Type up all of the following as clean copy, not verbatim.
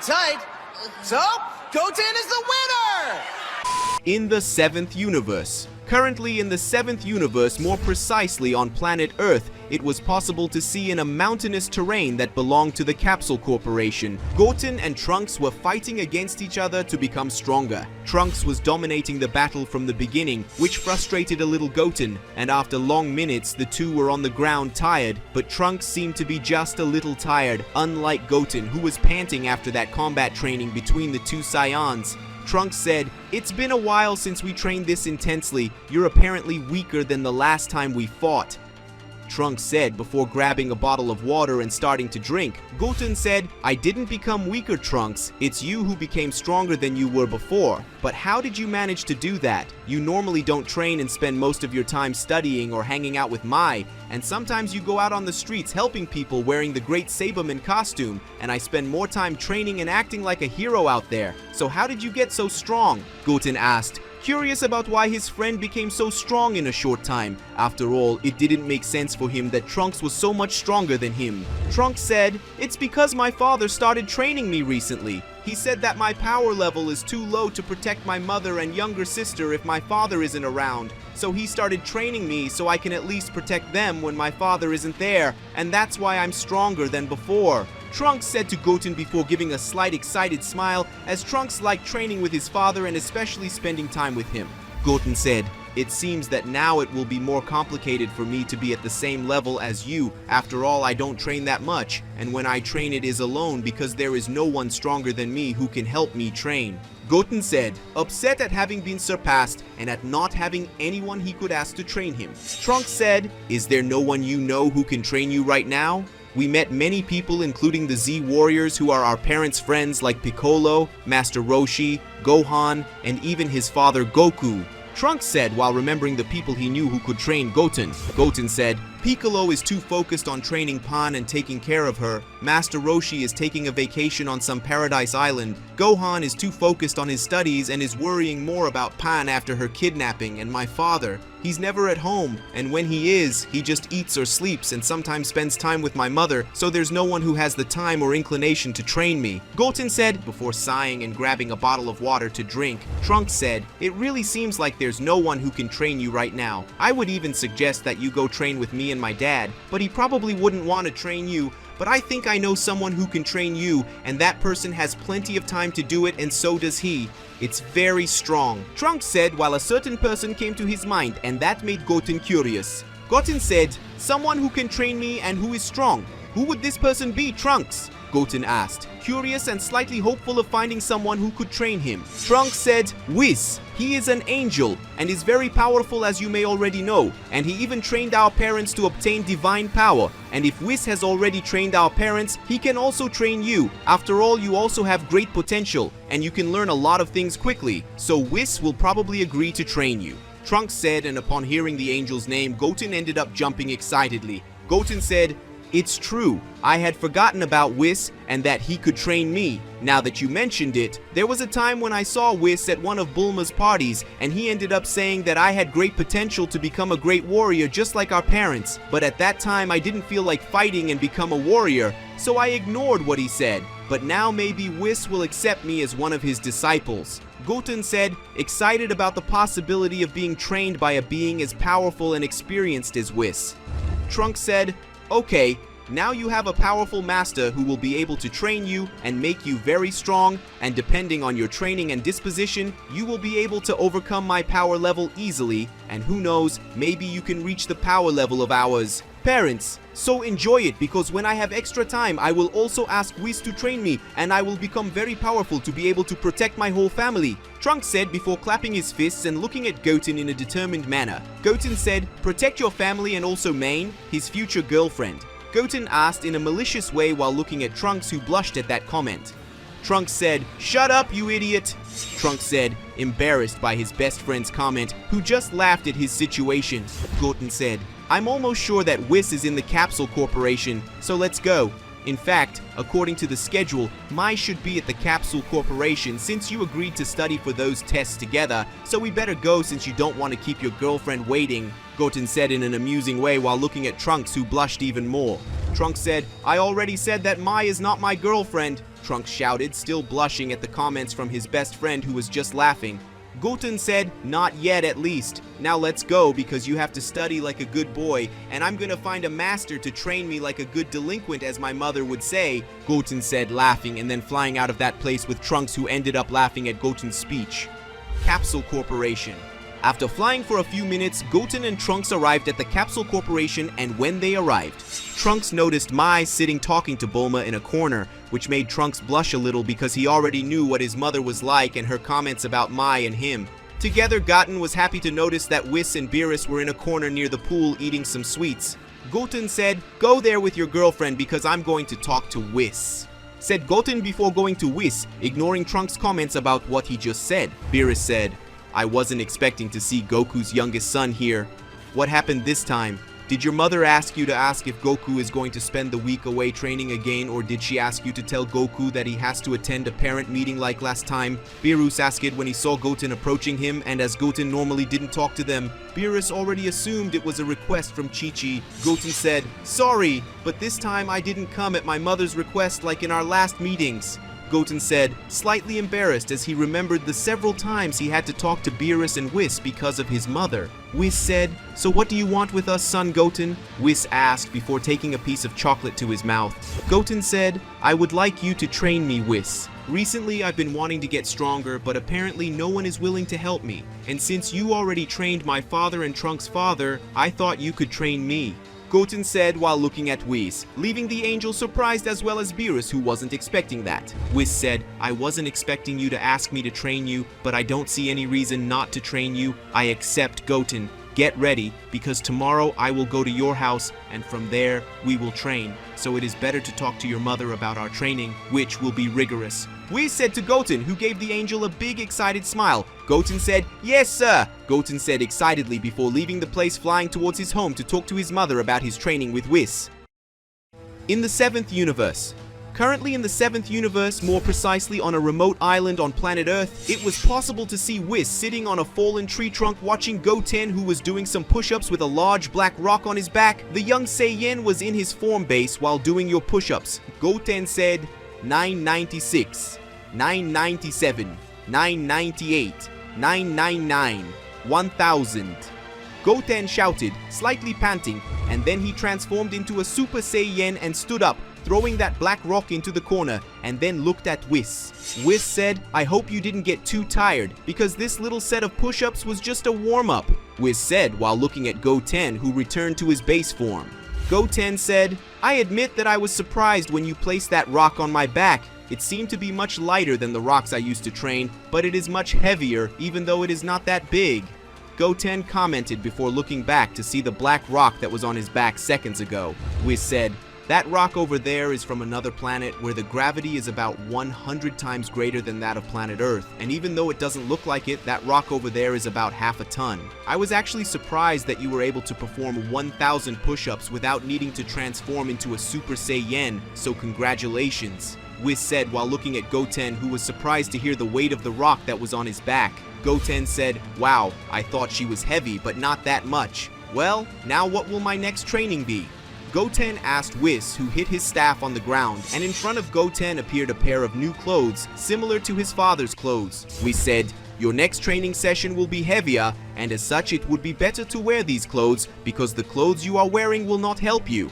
tight. So, Goten is the winner! In the 7th universe. Currently in the 7th universe, more precisely on planet Earth, it was possible to see in a mountainous terrain that belonged to the Capsule Corporation. Goten and Trunks were fighting against each other to become stronger. Trunks was dominating the battle from the beginning, which frustrated a little Goten, and after long minutes the two were on the ground tired, but Trunks seemed to be just a little tired, unlike Goten, who was panting after that combat training between the two Saiyans. Trunks said, "It's been a while since we trained this intensely. You're apparently weaker than the last time we fought." Trunks said before grabbing a bottle of water and starting to drink. Goten said, "I didn't become weaker, Trunks. It's you who became stronger than you were before. But how did you manage to do that? You normally don't train and spend most of your time studying or hanging out with Mai, and sometimes you go out on the streets helping people wearing the Great Saberman costume, and I spend more time training and acting like a hero out there. So how did you get so strong?" Goten asked, curious about why his friend became so strong in a short time. After all, it didn't make sense for him that Trunks was so much stronger than him. Trunks said, "It's because my father started training me recently. He said that my power level is too low to protect my mother and younger sister if my father isn't around. So he started training me so I can at least protect them when my father isn't there, and that's why I'm stronger than before." Trunks said to Goten before giving a slight excited smile, as Trunks liked training with his father and especially spending time with him. Goten said, "It seems that now it will be more complicated for me to be at the same level as you. After all, I don't train that much, and when I train it is alone because there is no one stronger than me who can help me train." Goten said, upset at having been surpassed and at not having anyone he could ask to train him. Trunks said, "Is there no one you know who can train you right now? We met many people including the Z Warriors who are our parents' friends like Piccolo, Master Roshi, Gohan, and even his father Goku." Trunks said while remembering the people he knew who could train Goten. Goten said, "Piccolo is too focused on training Pan and taking care of her. Master Roshi is taking a vacation on some paradise island. Gohan is too focused on his studies and is worrying more about Pan after her kidnapping, and my father, he's never at home, and when he is, he just eats or sleeps and sometimes spends time with my mother, so there's no one who has the time or inclination to train me." Goten said, before sighing and grabbing a bottle of water to drink. Trunks said, "It really seems like there's no one who can train you right now. I would even suggest that you go train with me and my dad, but he probably wouldn't want to train you. But I think I know someone who can train you, and that person has plenty of time to do it, and so does he. It's very strong." Trunks said while a certain person came to his mind, and that made Goten curious. Goten said, "Someone who can train me and who is strong. Who would this person be, Trunks?" Goten asked, curious and slightly hopeful of finding someone who could train him. Trunks said, "Whis. He is an angel and is very powerful, as you may already know, and he even trained our parents to obtain divine power. And if Whis has already trained our parents, he can also train you. After all, you also have great potential, and you can learn a lot of things quickly, so Whis will probably agree to train you." Trunks said, and upon hearing the angel's name, Goten ended up jumping excitedly. Goten said, "It's true. I had forgotten about Whis and that he could train me. Now that you mentioned it, there was a time when I saw Whis at one of Bulma's parties, and he ended up saying that I had great potential to become a great warrior just like our parents. But at that time I didn't feel like fighting and become a warrior, so I ignored what he said. But now maybe Whis will accept me as one of his disciples." Goten said, excited about the possibility of being trained by a being as powerful and experienced as Whis. Trunks said, "Okay, now you have a powerful master who will be able to train you and make you very strong, and depending on your training and disposition, you will be able to overcome my power level easily, and who knows, maybe you can reach the power level of ours parents. So enjoy it, because when I have extra time, I will also ask Whis to train me, and I will become very powerful to be able to protect my whole family." Trunks said before clapping his fists and looking at Goten in a determined manner. Goten said, "Protect your family and also Main, his future girlfriend." Goten asked in a malicious way while looking at Trunks, who blushed at that comment. Trunks said, "Shut up, you idiot." Trunks said, embarrassed by his best friend's comment, who just laughed at his situation. Goten said, "I'm almost sure that Whis is in the Capsule Corporation, so let's go. In fact, according to the schedule, Mai should be at the Capsule Corporation since you agreed to study for those tests together, so we better go since you don't want to keep your girlfriend waiting," Goten said in an amusing way while looking at Trunks, who blushed even more. Trunks said, "I already said that Mai is not my girlfriend." Trunks shouted, still blushing at the comments from his best friend who was just laughing. Goten said, "Not yet at least. Now let's go because you have to study like a good boy, and I'm gonna find a master to train me like a good delinquent as my mother would say," Goten said, laughing and then flying out of that place with Trunks, who ended up laughing at Goten's speech. Capsule Corporation. After flying for a few minutes, Goten and Trunks arrived at the Capsule Corporation, and when they arrived, Trunks noticed Mai sitting talking to Bulma in a corner, which made Trunks blush a little because he already knew what his mother was like and her comments about Mai and him. Together, Goten was happy to notice that Whis and Beerus were in a corner near the pool eating some sweets. Goten said, "Go there with your girlfriend because I'm going to talk to Whis," said Goten before going to Whis, ignoring Trunks' comments about what he just said. Beerus said, "I wasn't expecting to see Goku's youngest son here. What happened this time? Did your mother ask you to ask if Goku is going to spend the week away training again, or did she ask you to tell Goku that he has to attend a parent meeting like last time?" Beerus asked when he saw Goten approaching him, and as Goten normally didn't talk to them, Beerus already assumed it was a request from Chi-Chi. Goten said, "Sorry, but this time I didn't come at my mother's request like in our last meetings." Goten said, slightly embarrassed as he remembered the several times he had to talk to Beerus and Whis because of his mother. Whis said, "So what do you want with us, son Goten?" Whis asked before taking a piece of chocolate to his mouth. Goten said, "I would like you to train me, Whis. Recently I've been wanting to get stronger, but apparently no one is willing to help me. And since you already trained my father and Trunks' father, I thought you could train me." Goten said while looking at Whis, leaving the angel surprised as well as Beerus, who wasn't expecting that. Whis said, "I wasn't expecting you to ask me to train you, but I don't see any reason not to train you. I accept, Goten. Get ready, because tomorrow I will go to your house, and from there we will train. So it is better to talk to your mother about our training, which will be rigorous." Whis said to Goten, who gave the angel a big excited smile. Goten said, "Yes, sir," Goten said excitedly before leaving the place, flying towards his home to talk to his mother about his training with Whis. In the 7th universe. Currently in the 7th universe, more precisely on a remote island on planet Earth, it was possible to see Whis sitting on a fallen tree trunk watching Goten, who was doing some push-ups with a large black rock on his back. The young Saiyan was in his form base while doing your push-ups. Goten said, 996, 997, 998, 999, 1000. Goten shouted, slightly panting, and then he transformed into a Super Saiyan and stood up, throwing that black rock into the corner, and then looked at Whis. Whis said, "I hope you didn't get too tired, because this little set of push-ups was just a warm-up," Whis said while looking at Goten, who returned to his base form. Goten said, "I admit that I was surprised when you placed that rock on my back. It seemed to be much lighter than the rocks I used to train, but it is much heavier, even though it is not that big." Goten commented before looking back to see the black rock that was on his back seconds ago. Whis said, "That rock over there is from another planet where the gravity is about 100 times greater than that of planet Earth, and even though it doesn't look like it, that rock over there is about half a ton. I was actually surprised that you were able to perform 1,000 push-ups without needing to transform into a Super Saiyan, so congratulations," Whis said while looking at Goten, who was surprised to hear the weight of the rock that was on his back. Goten said, "Wow, I thought she was heavy, but not that much. Well, now what will my next training be?" Goten asked Whis, who hit his staff on the ground, and in front of Goten appeared a pair of new clothes, similar to his father's clothes. Whis said, "Your next training session will be heavier, and as such it would be better to wear these clothes, because the clothes you are wearing will not help you,"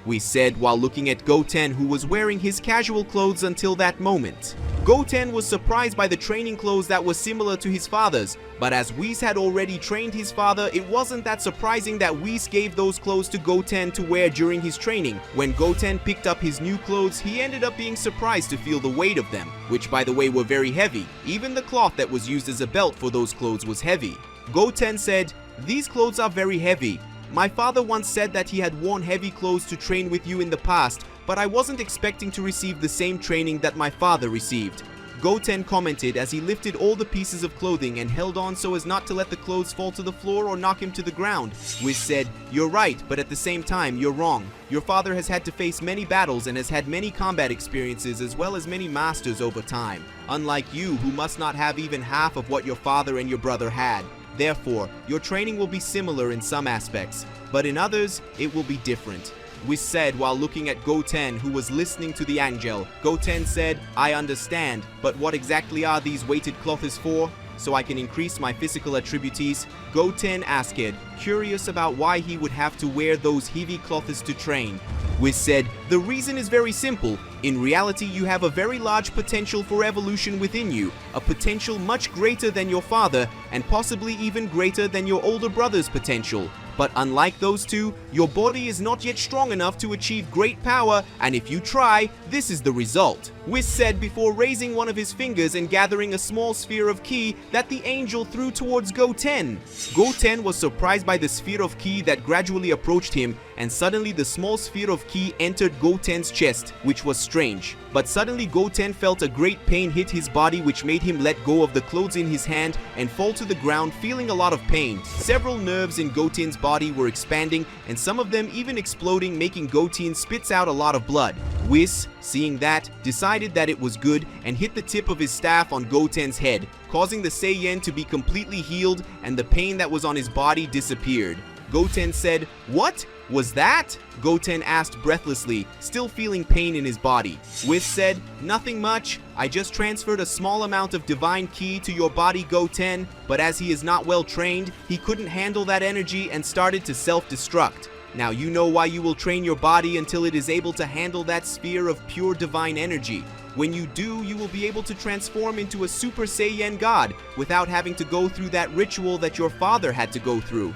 Whis said while looking at Goten, who was wearing his casual clothes until that moment. Goten was surprised by the training clothes that was similar to his father's, but as Whis had already trained his father, it wasn't that surprising that Whis gave those clothes to Goten to wear during his training. When Goten picked up his new clothes, he ended up being surprised to feel the weight of them, which by the way were very heavy. Even the cloth that was used as a belt for those clothes was heavy. Goten said, "These clothes are very heavy. My father once said that he had worn heavy clothes to train with you in the past, but I wasn't expecting to receive the same training that my father received," Goten commented as he lifted all the pieces of clothing and held on so as not to let the clothes fall to the floor or knock him to the ground. Whis said, "You're right, but at the same time, you're wrong. Your father has had to face many battles and has had many combat experiences as well as many masters over time, unlike you, who must not have even half of what your father and your brother had. Therefore, your training will be similar in some aspects, but in others, it will be different." Whis said while looking at Goten, who was listening to the angel. Goten said, I understand, but what exactly are these weighted clothes for? So I can increase my physical attributes? Goten asked, curious about why he would have to wear those heavy clothes to train. Whis said, the reason is very simple. In reality, you have a very large potential for evolution within you, a potential much greater than your father, and possibly even greater than your older brother's potential. But unlike those two, your body is not yet strong enough to achieve great power, and if you try, this is the result. Whis said before raising one of his fingers and gathering a small sphere of ki that the angel threw towards Goten. Goten was surprised by the sphere of ki that gradually approached him, and suddenly the small sphere of ki entered Goten's chest, which was strange. But suddenly Goten felt a great pain hit his body, which made him let go of the clothes in his hand and fall to the ground, feeling a lot of pain. Several nerves in Goten's body were expanding, and some of them even exploding, making Goten spits out a lot of blood. Whis, seeing that, decided that it was good and hit the tip of his staff on Goten's head, causing the Saiyan to be completely healed and the pain that was on his body disappeared. Goten said, "What was that?" Goten asked breathlessly, still feeling pain in his body. Whis said, "Nothing much. I just transferred a small amount of divine ki to your body, Goten, but as he is not well trained, he couldn't handle that energy and started to self-destruct. Now you know why you will train your body until it is able to handle that sphere of pure divine energy. When you do, you will be able to transform into a Super Saiyan God without having to go through that ritual that your father had to go through."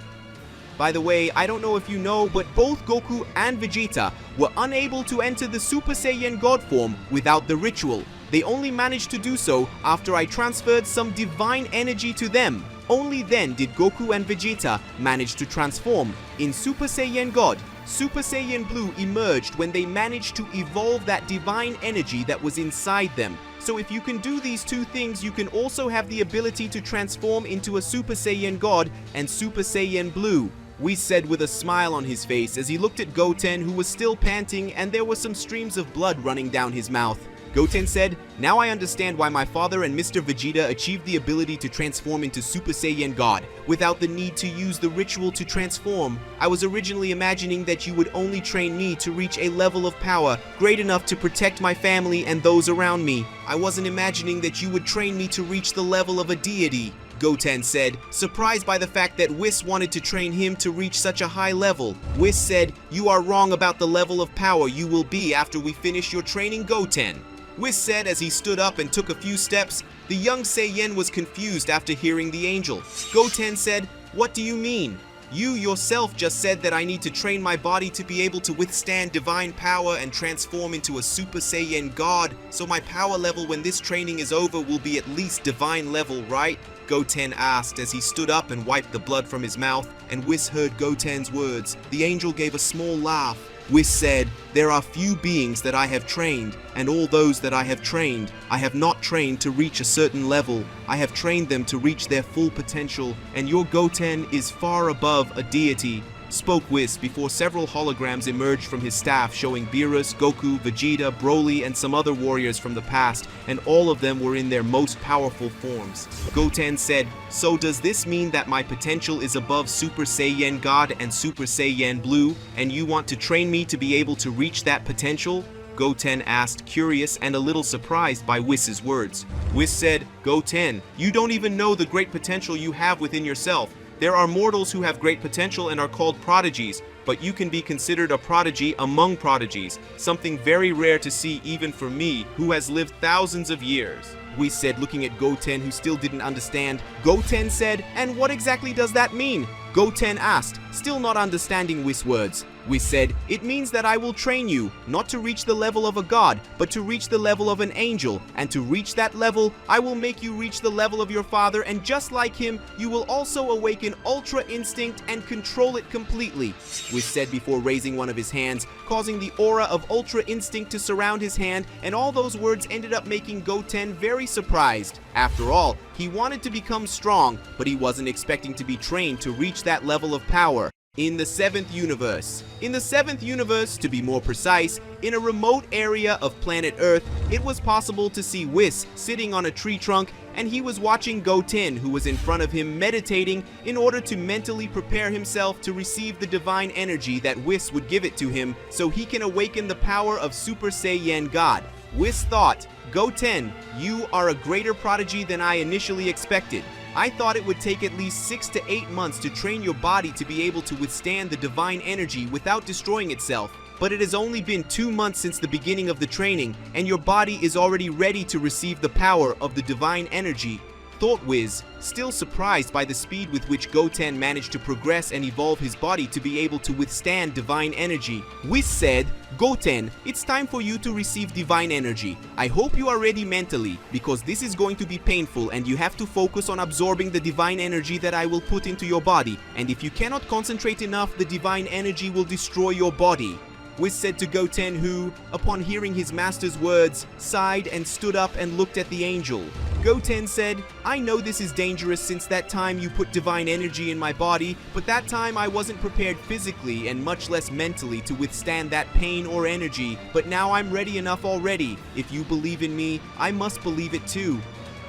By the way, I don't know if you know, but both Goku and Vegeta were unable to enter the Super Saiyan God form without the ritual. They only managed to do so after I transferred some divine energy to them. Only then did Goku and Vegeta manage to transform. In Super Saiyan God, Super Saiyan Blue emerged when they managed to evolve that divine energy that was inside them. So if you can do these two things, you can also have the ability to transform into a Super Saiyan God and Super Saiyan Blue. Whis said with a smile on his face as he looked at Goten, who was still panting and there were some streams of blood running down his mouth. Goten said, "Now I understand why my father and Mr. Vegeta achieved the ability to transform into Super Saiyan God without the need to use the ritual to transform. I was originally imagining that you would only train me to reach a level of power great enough to protect my family and those around me. I wasn't imagining that you would train me to reach the level of a deity," Goten said, surprised by the fact that Whis wanted to train him to reach such a high level. Whis said, "You are wrong about the level of power you will be after we finish your training, Goten." Whis said as he stood up and took a few steps. The young Saiyan was confused after hearing the angel. Goten said, "What do you mean? You yourself just said that I need to train my body to be able to withstand divine power and transform into a Super Saiyan God, so my power level when this training is over will be at least divine level, right?" Goten asked as he stood up and wiped the blood from his mouth, and Whis heard Goten's words. The angel gave a small laugh. Whis said, "There are few beings that I have trained, and all those that I have trained, I have not trained to reach a certain level. I have trained them to reach their full potential, and your Goten is far above a deity," spoke Whis before several holograms emerged from his staff showing Beerus, Goku, Vegeta, Broly, and some other warriors from the past, and all of them were in their most powerful forms. Goten said, "So does this mean that my potential is above Super Saiyan God and Super Saiyan Blue, and you want to train me to be able to reach that potential?" Goten asked, curious and a little surprised by Whis' words. Whis said, "Goten, you don't even know the great potential you have within yourself. There are mortals who have great potential and are called prodigies, but you can be considered a prodigy among prodigies, something very rare to see even for me, who has lived thousands of years." Whis said, looking at Goten, who still didn't understand. Goten said, "And what exactly does that mean?" Goten asked, still not understanding Whis' words. Whis said, "It means that I will train you, not to reach the level of a god, but to reach the level of an angel, and to reach that level, I will make you reach the level of your father, and just like him, you will also awaken Ultra Instinct and control it completely," Whis said before raising one of his hands, causing the aura of Ultra Instinct to surround his hand, and all those words ended up making Goten very surprised. After all, he wanted to become strong, but he wasn't expecting to be trained to reach that level of power. In the 7th universe. In the 7th universe, to be more precise, in a remote area of planet Earth, it was possible to see Whis sitting on a tree trunk, and he was watching Goten, who was in front of him meditating in order to mentally prepare himself to receive the divine energy that Whis would give it to him so he can awaken the power of Super Saiyan God. Whis thought, "Goten, you are a greater prodigy than I initially expected. I thought it would take at least 6 to 8 months to train your body to be able to withstand the divine energy without destroying itself. But it has only been 2 months since the beginning of the training, and your body is already ready to receive the power of the divine energy," thought Whis, still surprised by the speed with which Goten managed to progress and evolve his body to be able to withstand divine energy. Whis said, "Goten, it's time for you to receive divine energy. I hope you are ready mentally, because this is going to be painful and you have to focus on absorbing the divine energy that I will put into your body, and if you cannot concentrate enough, the divine energy will destroy your body." Whis said to Goten, who, upon hearing his master's words, sighed and stood up and looked at the angel. Goten said, "I know this is dangerous since that time you put divine energy in my body, but that time I wasn't prepared physically and much less mentally to withstand that pain or energy, but now I'm ready enough already. If you believe in me, I must believe it too,"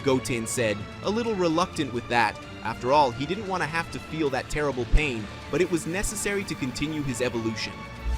Goten said, a little reluctant with that. After all, he didn't want to have to feel that terrible pain, but it was necessary to continue his evolution.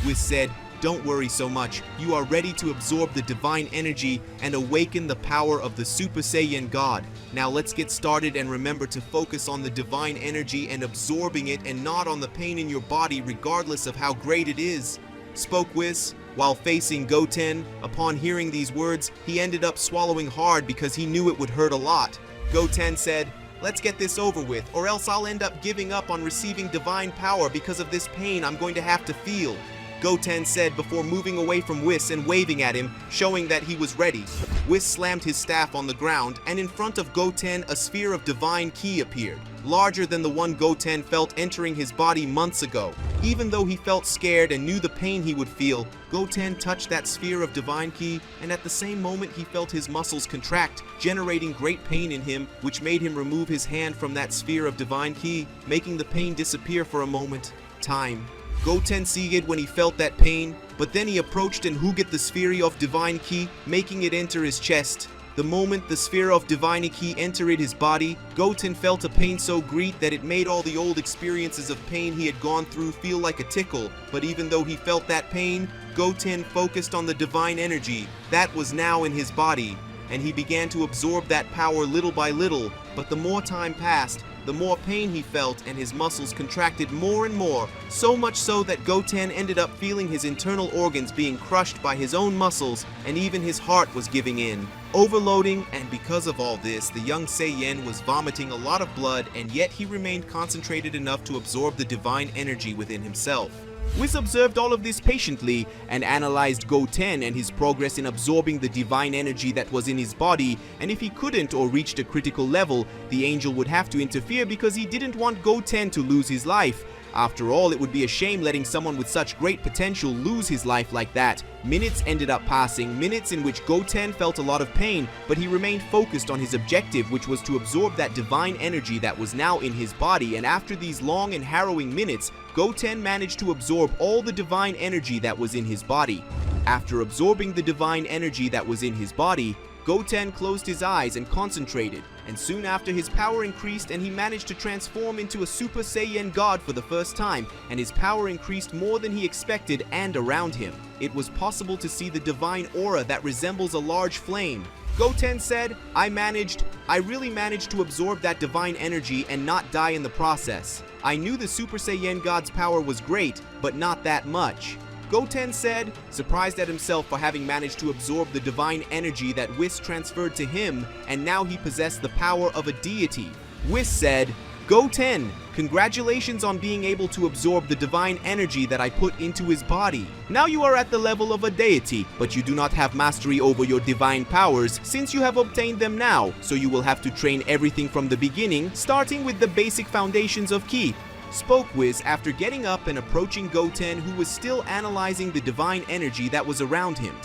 Whis said, "Don't worry so much. You are ready to absorb the divine energy and awaken the power of the Super Saiyan God. Now let's get started and remember to focus on the divine energy and absorbing it and not on the pain in your body regardless of how great it is," spoke Whis. While facing Goten, upon hearing these words, he ended up swallowing hard because he knew it would hurt a lot. Goten said, "Let's get this over with, or else I'll end up giving up on receiving divine power because of this pain I'm going to have to feel," Goten said before moving away from Whis and waving at him, showing that he was ready. Whis slammed his staff on the ground, and in front of Goten a sphere of divine ki appeared, larger than the one Goten felt entering his body months ago. Even though he felt scared and knew the pain he would feel, Goten touched that sphere of divine ki, and at the same moment he felt his muscles contract, generating great pain in him, which made him remove his hand from that sphere of divine ki, making the pain disappear for a moment. Time. Goten sighed when he felt that pain, but then he approached and hooted the sphere of divine ki, making it enter his chest. The moment the sphere of divine ki entered his body, Goten felt a pain so great that it made all the old experiences of pain he had gone through feel like a tickle. But even though he felt that pain, Goten focused on the divine energy that was now in his body, and he began to absorb that power little by little. But the more time passed, the more pain he felt, and his muscles contracted more and more, so much so that Goten ended up feeling his internal organs being crushed by his own muscles, and even his heart was giving in. Overloading, and because of all this, the young Saiyan was vomiting a lot of blood, and yet he remained concentrated enough to absorb the divine energy within himself. Whis observed all of this patiently and analyzed Goten and his progress in absorbing the divine energy that was in his body, and if he couldn't or reached a critical level, the angel would have to interfere because he didn't want Goten to lose his life. After all, it would be a shame letting someone with such great potential lose his life like that. Minutes ended up passing, minutes in which Goten felt a lot of pain, but he remained focused on his objective, which was to absorb that divine energy that was now in his body, and after these long and harrowing minutes, Goten managed to absorb all the divine energy that was in his body. After absorbing the divine energy that was in his body, Goten closed his eyes and concentrated, and soon after his power increased and he managed to transform into a Super Saiyan God for the first time, and his power increased more than he expected and around him. It was possible to see the divine aura that resembles a large flame. Goten said, I really managed to absorb that divine energy and not die in the process. I knew the Super Saiyan God's power was great, but not that much. Goten said, surprised at himself for having managed to absorb the divine energy that Whis transferred to him, and now he possessed the power of a deity. Whis said, Goten, congratulations on being able to absorb the divine energy that I put into his body. Now you are at the level of a deity, but you do not have mastery over your divine powers since you have obtained them now, so you will have to train everything from the beginning, starting with the basic foundations of ki, spoke Whis after getting up and approaching Goten, who was still analyzing the divine energy that was around him.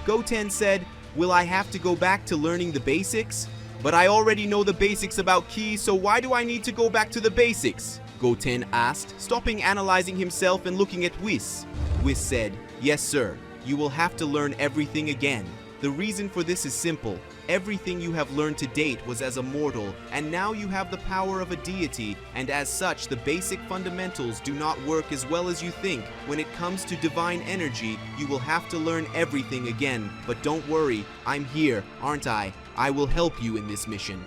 Goten said, will I have to go back to learning the basics? But I already know the basics about ki, so why do I need to go back to the basics? Goten asked, stopping analyzing himself and looking at Whis. Whis said, "Yes, sir. You will have to learn everything again. The reason for this is simple. Everything you have learned to date was as a mortal, and now you have the power of a deity, and as such, the basic fundamentals do not work as well as you think. When it comes to divine energy, you will have to learn everything again. But don't worry, I'm here, aren't I? I will help you in this mission."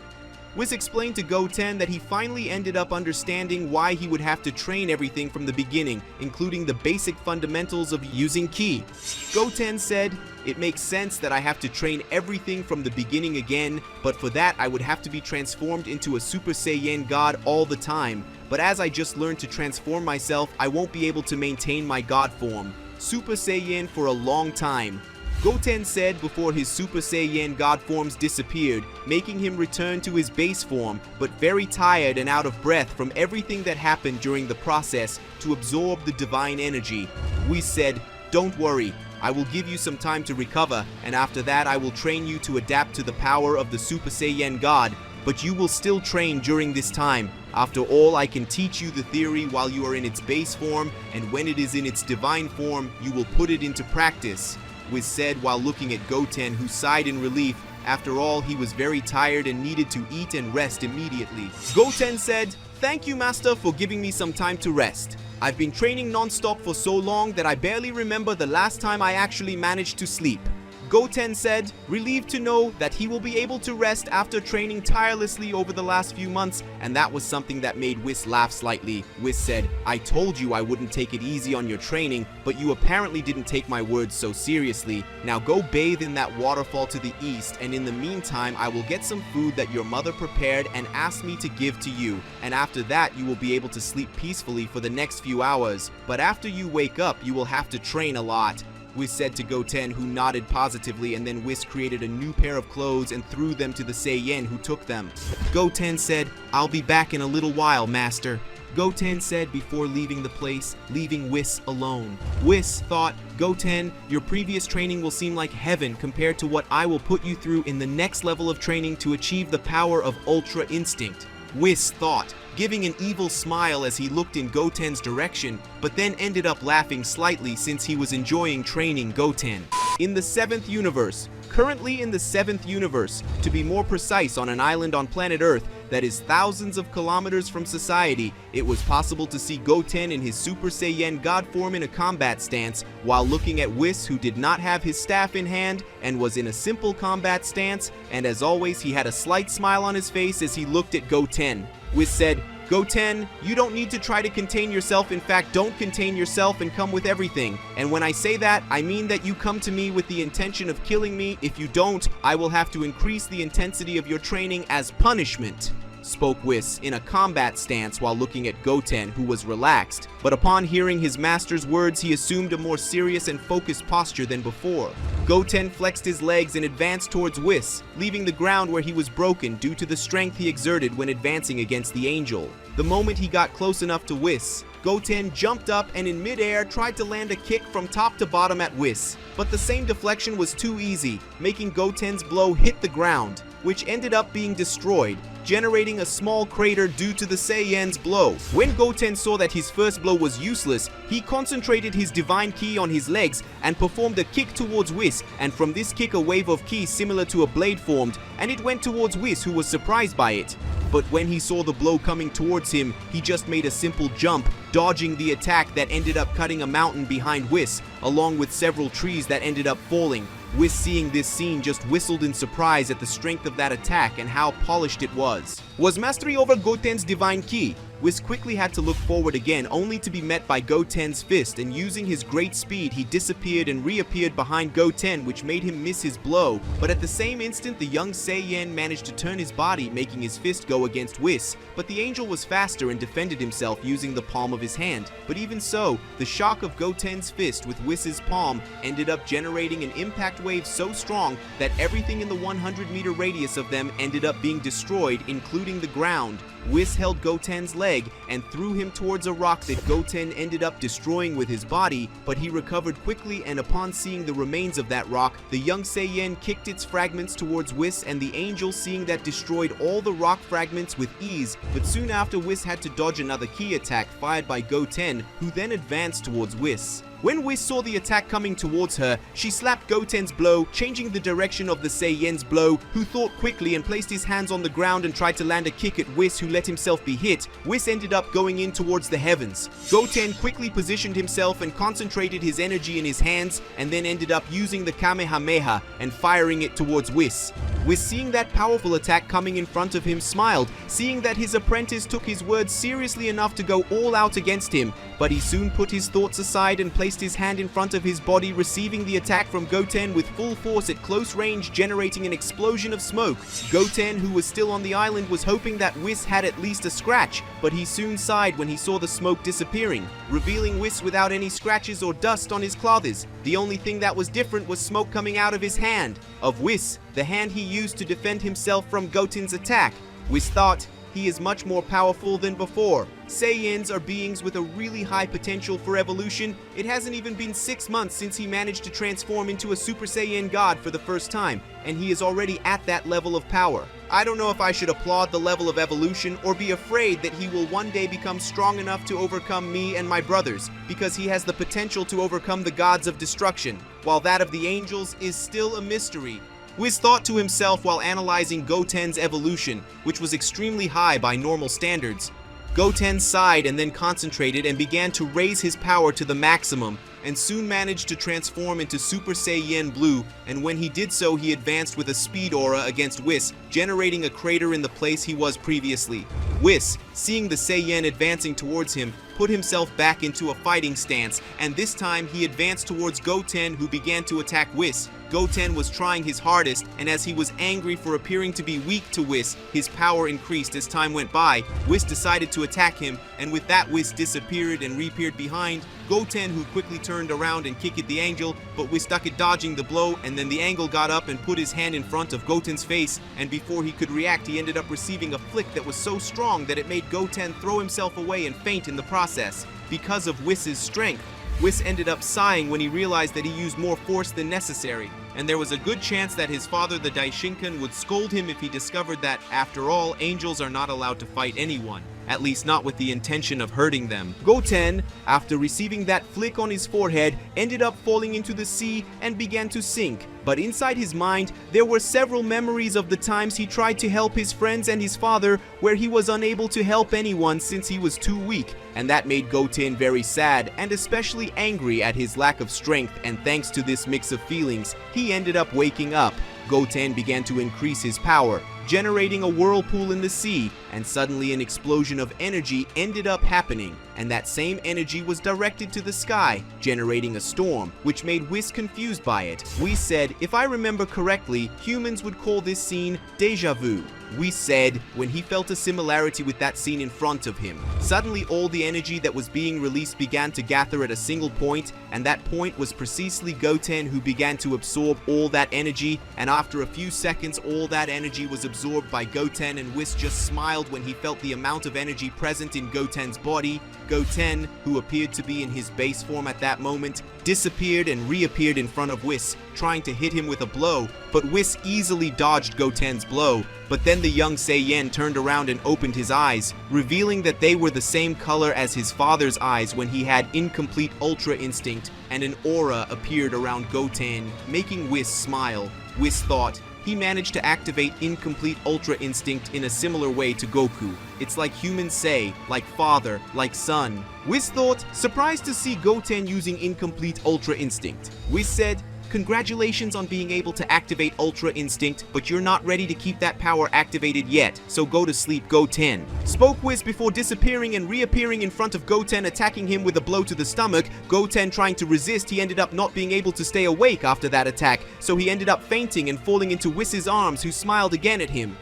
Whis explained to Goten that he finally ended up understanding why he would have to train everything from the beginning, including the basic fundamentals of using ki. Goten said, "It makes sense that I have to train everything from the beginning again, but for that I would have to be transformed into a Super Saiyan God all the time. But as I just learned to transform myself, I won't be able to maintain my God form. Super Saiyan for a long time." Goten said before his Super Saiyan God forms disappeared, making him return to his base form, but very tired and out of breath from everything that happened during the process to absorb the divine energy. Whis said, "Don't worry, I will give you some time to recover, and after that I will train you to adapt to the power of the Super Saiyan God, but you will still train during this time. After all, I can teach you the theory while you are in its base form, and when it is in its divine form, you will put it into practice," Whis said while looking at Goten, who sighed in relief. After all, he was very tired and needed to eat and rest immediately. Goten said, "Thank you, Master, for giving me some time to rest. I've been training non-stop for so long that I barely remember the last time I actually managed to sleep." Goten said, relieved to know that he will be able to rest after training tirelessly over the last few months, and that was something that made Whis laugh slightly. Whis said, "I told you I wouldn't take it easy on your training, but you apparently didn't take my words so seriously. Now go bathe in that waterfall to the east, and in the meantime I will get some food that your mother prepared and asked me to give to you, and after that you will be able to sleep peacefully for the next few hours. But after you wake up, you will have to train a lot," Whis said to Goten, who nodded positively, and then Whis created a new pair of clothes and threw them to the Saiyan, who took them. Goten said, "I'll be back in a little while, Master," Goten said before leaving the place, leaving Whis alone. Whis thought, "Goten, your previous training will seem like heaven compared to what I will put you through in the next level of training to achieve the power of Ultra Instinct." Whis thought, giving an evil smile as he looked in Goten's direction, but then ended up laughing slightly since he was enjoying training Goten. In the 7th universe, currently in the 7th universe, to be more precise, on an island on planet Earth that is thousands of kilometers from society, it was possible to see Goten in his Super Saiyan God form in a combat stance, while looking at Whis, who did not have his staff in hand and was in a simple combat stance, and as always he had a slight smile on his face as he looked at Goten. Whis said, "Goten, you don't need to try to contain yourself. In fact, don't contain yourself and come with everything. And when I say that, I mean that you come to me with the intention of killing me. If you don't, I will have to increase the intensity of your training as punishment," spoke Whis in a combat stance while looking at Goten, who was relaxed. But upon hearing his master's words, he assumed a more serious and focused posture than before. Goten flexed his legs and advanced towards Whis, leaving the ground where he was broken due to the strength he exerted when advancing against the angel. The moment he got close enough to Whis, Goten jumped up and in midair tried to land a kick from top to bottom at Whis, but the same deflection was too easy, making Goten's blow hit the ground, which ended up being destroyed, generating a small crater due to the Saiyan's blow. When Goten saw that his first blow was useless, he concentrated his divine ki on his legs and performed a kick towards Whis, and from this kick a wave of ki similar to a blade formed, and it went towards Whis, who was surprised by it. But when he saw the blow coming towards him, he just made a simple jump, dodging the attack that ended up cutting a mountain behind Whis, along with several trees that ended up falling. Whis, seeing this scene, just whistled in surprise at the strength of that attack and how polished it was. Was mastery over Goten's divine ki? Whis quickly had to look forward again, only to be met by Goten's fist, and using his great speed, he disappeared and reappeared behind Goten, which made him miss his blow. But at the same instant, the young Saiyan managed to turn his body, making his fist go against Whis. But the angel was faster and defended himself using the palm of of his hand. But even so, the shock of Goten's fist with Whis' palm ended up generating an impact wave so strong that everything in the 100-meter radius of them ended up being destroyed, including the ground. Whis held Goten's leg and threw him towards a rock that Goten ended up destroying with his body, but he recovered quickly, and upon seeing the remains of that rock, the young Saiyan kicked its fragments towards Whis, and the angel, seeing that, destroyed all the rock fragments with ease. But soon after, Whis had to dodge another key attack fired by Goten, who then advanced towards Whis. When Whis saw the attack coming towards her, she slapped Goten's blow, changing the direction of the Saiyan's blow, who thought quickly and placed his hands on the ground and tried to land a kick at Whis, who let himself be hit. Whis ended up going in towards the heavens. Goten quickly positioned himself and concentrated his energy in his hands, and then ended up using the Kamehameha and firing it towards Whis. Whis, seeing that powerful attack coming in front of him, smiled, seeing that his apprentice took his words seriously enough to go all out against him, but he soon put his thoughts aside and placed his hand in front of his body, receiving the attack from Goten with full force at close range, generating an explosion of smoke. Goten, who was still on the island, was hoping that Whis had at least a scratch, but he soon sighed when he saw the smoke disappearing, revealing Whis without any scratches or dust on his clothes. The only thing that was different was smoke coming out of his hand, of Whis, the hand he used to defend himself from Goten's attack. Whis thought, he is much more powerful than before. Saiyans are beings with a really high potential for evolution. It hasn't even been 6 months since he managed to transform into a Super Saiyan God for the first time, and he is already at that level of power. I don't know if I should applaud the level of evolution or be afraid that he will one day become strong enough to overcome me and my brothers, because he has the potential to overcome the gods of destruction, while that of the angels is still a mystery. Whis thought to himself while analyzing Goten's evolution, which was extremely high by normal standards. Goten sighed and then concentrated and began to raise his power to the maximum, and soon managed to transform into Super Saiyan Blue, and when he did so, he advanced with a speed aura against Whis, generating a crater in the place he was previously. Whis, seeing the Saiyan advancing towards him, put himself back into a fighting stance, and this time he advanced towards Goten, who began to attack Whis. Goten was trying his hardest, and as he was angry for appearing to be weak to Whis, his power increased as time went by. Whis decided to attack him, and with that, Whis disappeared and reappeared behind Goten, who quickly turned around and kicked at the angel, but Whis stuck at dodging the blow, and then the angel got up and put his hand in front of Goten's face, and before he could react, he ended up receiving a flick that was so strong that it made Goten throw himself away and faint in the process. Because of Whis' strength, Whis ended up sighing when he realized that he used more force than necessary, and there was a good chance that his father, the Daishinkan, would scold him if he discovered that, after all, angels are not allowed to fight anyone, at least not with the intention of hurting them. Goten, after receiving that flick on his forehead, ended up falling into the sea and began to sink. But inside his mind, there were several memories of the times he tried to help his friends and his father, where he was unable to help anyone since he was too weak, and that made Goten very sad and especially angry at his lack of strength, and thanks to this mix of feelings, he ended up waking up. Goten began to increase his power, generating a whirlpool in the sea, and suddenly an explosion of energy ended up happening, and that same energy was directed to the sky, generating a storm, which made Whis confused by it. Whis said, if I remember correctly, humans would call this scene deja vu. Whis said when he felt a similarity with that scene in front of him. Suddenly all the energy that was being released began to gather at a single point, and that point was precisely Goten, who began to absorb all that energy, and after a few seconds all that energy was absorbed by Goten, and Whis just smiled when he felt the amount of energy present in Goten's body. Goten, who appeared to be in his base form at that moment, disappeared and reappeared in front of Whis, trying to hit him with a blow, but Whis easily dodged Goten's blow. But then the young Saiyan turned around and opened his eyes, revealing that they were the same color as his father's eyes when he had incomplete Ultra Instinct, and an aura appeared around Goten, making Whis smile. Whis thought, he managed to activate incomplete Ultra Instinct in a similar way to Goku. It's like humans say, like father, like son. Whis thought, surprised to see Goten using incomplete Ultra Instinct. Whis said, congratulations on being able to activate Ultra Instinct, but you're not ready to keep that power activated yet, so go to sleep, Goten. Spoke Whis before disappearing and reappearing in front of Goten, attacking him with a blow to the stomach. Goten trying to resist, he ended up not being able to stay awake after that attack, so he ended up fainting and falling into Whis' arms, who smiled again at him.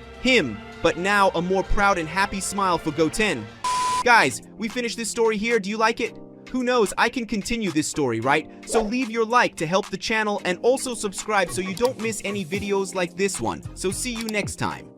But now a more proud and happy smile for Goten. Guys, we finished this story here. Do you like it? Who knows, I can continue this story, right? So leave your like to help the channel and also subscribe so you don't miss any videos like this one. So see you next time.